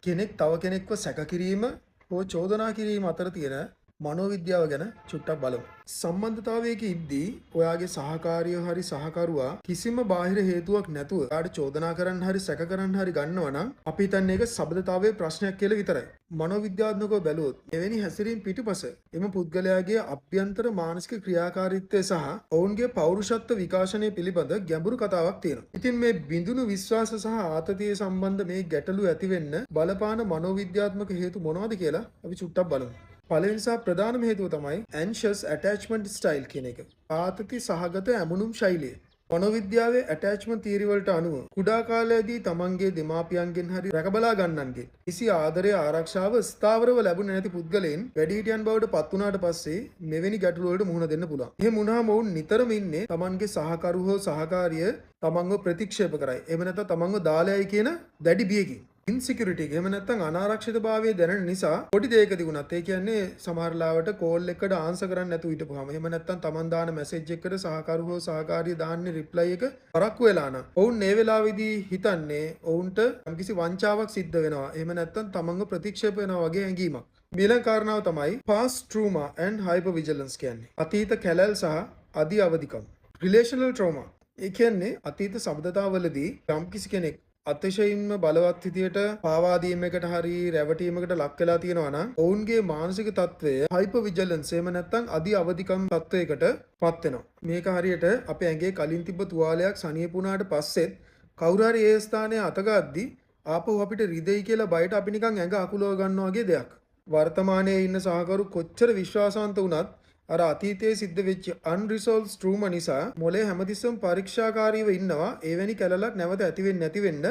කෙනෙක් තව කෙනෙක්ව සැක කිරීම හෝ චෝදනා කිරීම අතර තියෙන මනෝවිද්‍යාව ගැන චුට්ටක් බලමු. සම්බන්ධතාවයක ඉද්දී ඔයාගේ සහකාරිය හරි සහකරුවා කිසිම බාහිර හේතුවක් නැතුව ඔයාට චෝදනා කරන්න හරි සැක කරන්න හරි ගන්නවා නම් අපි හිතන්නේ ඒක සබඳතාවයේ ප්‍රශ්නයක් කියලා විතරයි. මනෝවිද්‍යාත්මකව බැලුවොත් එවැනි හැසිරීම් පිටුපස එම පුද්ගලයාගේ අභ්‍යන්තර මානසික ක්‍රියාකාරීත්වය සහ ඔවුන්ගේ පෞරුෂත්ව විකාශනය පිළිබඳ ගැඹුරු කතාවක් තියෙනවා. ඉතින් මේ බිඳුණු විශ්වාස සහ ආතතිය සම්බන්ධ මේ ගැටලු ඇති වෙන්න බලපාන මනෝවිද්‍යාත්මක හේතු මොනවද කියලා අපි චුට්ටක් බලමු. පළවෙනි සහ ප්‍රධානම හේතුව තමයි anxious attachment style කියන එක. ආතති සහගත ඇමුණුම් ශෛලිය. මනෝවිද්‍යාවේ attachment theory වලට අනුව කුඩා කාලයේදී තමන්ගේ දෙමාපියන්ගෙන් හරි රැකබලා ගන්නන්ගෙන් කිසි ආදරය ආරක්ෂාව ස්ථාවරව ලැබුණේ නැති පුද්ගලයන් වැඩිහිටියන් බවට පත් වුණාට පස්සේ මෙවැනි ගැටලු වලට මුහුණ දෙන්න පුළුවන්. එහෙම වුණාම ඔවුන් නිතරම ඉන්නේ තමන්ගේ සහකරු හෝ සහකාරිය තමන්ව ප්‍රතික්ෂේප කරයි. එහෙම නැත්නම් තමන්ව දාලයයි කියන දැඩි බියකින්. ඉන්සිකියුරිටි එක එහෙම නැත්නම් අනාරක්ෂිතභාවය දැනෙන නිසා පොඩි දෙයකදී වුණත් ඒ කියන්නේ සමහර ලාවට කෝල් එකකට ආන්සර් කරන්න නැතුව හිටපුවාම එහෙම නැත්නම් Taman දාන මැසේජ් එකකට සහකරු හෝ සහකාරිය දාන්නේ රිප්ලයි එක පරක්කු වෙලා නම් ඔවුන් මේ වෙලාවේදී හිතන්නේ ඔවුන්ට යම්කිසි වංචාවක් සිද්ධ වෙනවා එහෙම නැත්නම් Tamanව ප්‍රතික්ෂේප වෙනවා වගේ හැඟීමක්. ඊළඟ කාරණාව තමයි past trauma and hypervigilance කියන්නේ. අතීත කැලැල් සහ අධි අවදිකම්. relational trauma. ඒ කියන්නේ අතීත සබඳතාවලදී යම්කිසි කෙනෙක් අතිශයින්ම බලවත් විදියට පාවා දීමකට හරි රැවටීමකට ලක් වෙලා තියෙනවා නම් ඔවුන්ගේ මානසික තත්ත්වය හයිපර් විජිලන්ස් එහෙම නැත්නම් අධි අවදිකම් තත්ත්වයකට පත් වෙනවා. මේක හරියට අපේ ඇඟේ කලින් තිබ්බ තුවාලයක් සනියපු වුණාට පස්සෙත් කවුරු හරි ඒ ස්ථානයේ අතගද්දි ආපහු අපිට රිදෙයි කියලා බයට අපි නිකන් ඇඟ අකුලව ගන්නවා වගේ දෙයක්. වර්තමානයේ ඉන්න සහකරු කොච්චර විශ්වාසවන්ත වුණත් අර අතීතයේ සිද්ධ වෙච්ච unresolved trauma නිසා මොලේ හැමතිස්සෙම පරීක්ෂාකාරීව ඉන්නවා එවැනි කැලලක් නැවත ඇති වෙන්නේ නැති වෙන්න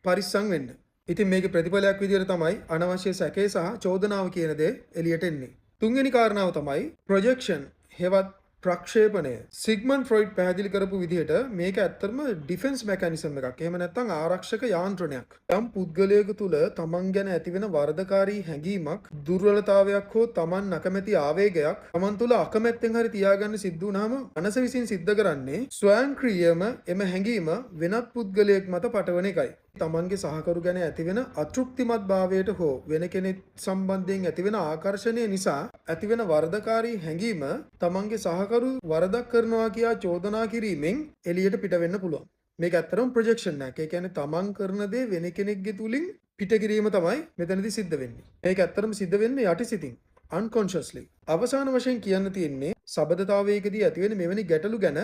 පරිස්සම් වෙන්න. ඉතින් මේකේ ප්‍රතිඵලයක් විදියට තමයි අනවශ්‍ය සැකේ සහ චෝදනාව කියන දේ එළියට එන්නේ. තුන්වෙනි කාරණාව තමයි projection හෙවත් ප්‍රක්ෂේපණය. සිග්මන්ඩ් ෆ්‍රොයිඩ් පැහැදිලි කරපු විදිහට මේක ඇත්තටම ඩිෆෙන්ස් මෙකැනිසම් එකක්. එහෙම නැත්නම් ආරක්ෂක යාන්ත්‍රණයක්. යම් පුද්ගලයෙකු තුළ තමන් ගැන ඇතිවෙන වරදකාරී හැඟීමක්, දුර්වලතාවයක් හෝ තමන් අකමැති ආවේගයක් තමන් තුළ අකමැත්තෙන් හරි තියාගන්න සිද්ධ වුණාම මනස විසින් සිද්ධ කරන්නේ ස්වයංක්‍රීයම එම හැඟීම වෙනත් පුද්ගලයෙක් මත පටවන එකයි. තමන්ගේ සහකරු ගැන ඇතිවෙන අතෘප්තිමත් භාවයට හෝ වෙන කෙනෙක් සම්බන්ධයෙන් ඇතිවෙන ආකර්ෂණය නිසා ඇතිවෙන වරදකාරී හැඟීම තමන්ගේ සහකරු වරදක් කරනවා කියා චෝදනා කිරීමෙන් එළියට පිට වෙන්න පුළුවන්. මේක ඇත්තටම ප්‍රොජෙක්ෂන් එකක්. ඒ කියන්නේ තමන් කරන දේ වෙන කෙනෙක්ගේ තුලින් පිට කිරීම තමයි මෙතනදී සිද්ධ වෙන්නේ. මේක ඇත්තටම සිද්ධ වෙන්නේ යටිසිතින් unconsciously. අවසාන වශයෙන් කියන්න තියෙන්නේ සබඳතාවයකදී ඇතිවෙන මෙවැනි ගැටලු ගැන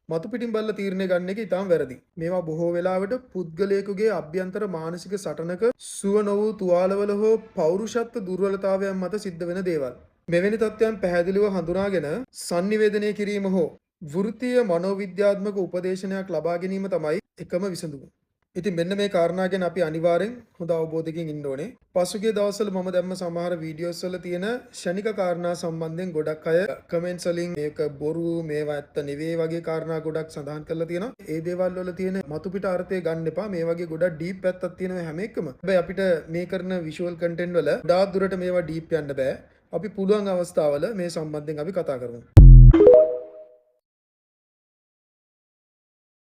මතු පිටින් බලලා තීරණය ගන්න එක ඉතාම වැරදි. මේවා බොහෝ වෙලාවට පුද්ගලයෙකුගේ අභ්‍යන්තර මානසික සටනක සුව නොවූ තුවාලවල හෝ පෞරුෂත්ව දුර්වලතාවයන් මත සිද්ධ වෙන දේවල්. මෙවැනි තත්ත්වයන් පැහැදිලිව හඳුනාගෙන sannivedanaya කිරීම හෝ වෘත්තීය මනෝවිද්‍යාත්මක උපදේශනයක් ලබා ගැනීම තමයි එකම විසඳුම. ඉතින් මෙන්න මේ කාරණා ගැන අපි අනිවාර්යෙන් හොඳ අවබෝධයකින් ඉන්න ඕනේ. පසුගිය දවස්වල මම දැම්ම සමහර වීඩියෝස් වල තියෙන ෂණික කාරණා සම්බන්ධයෙන් ගොඩක් අය කමෙන්ට්ස් වලින් මේක බොරු මේවා ඇත්ත නෙවෙයි වගේ කාරණා ගොඩක් සඳහන් කරලා තියෙනවා. ඒ දේවල් වල තියෙන මතු පිට අර්ථය ගන්න එපා. මේ වගේ ගොඩක් ඩීප් පැත්තක් තියෙනවා හැම එකම. හැබැයි අපිට මේ කරන විෂුවල් කන්ටෙන්ට් වල ගොඩාක් දුරට මේවා ඩීප් යන්න බෑ. අපි පුළුවන් අවස්ථාවල මේ සම්බන්ධයෙන් අපි කතා කරමු.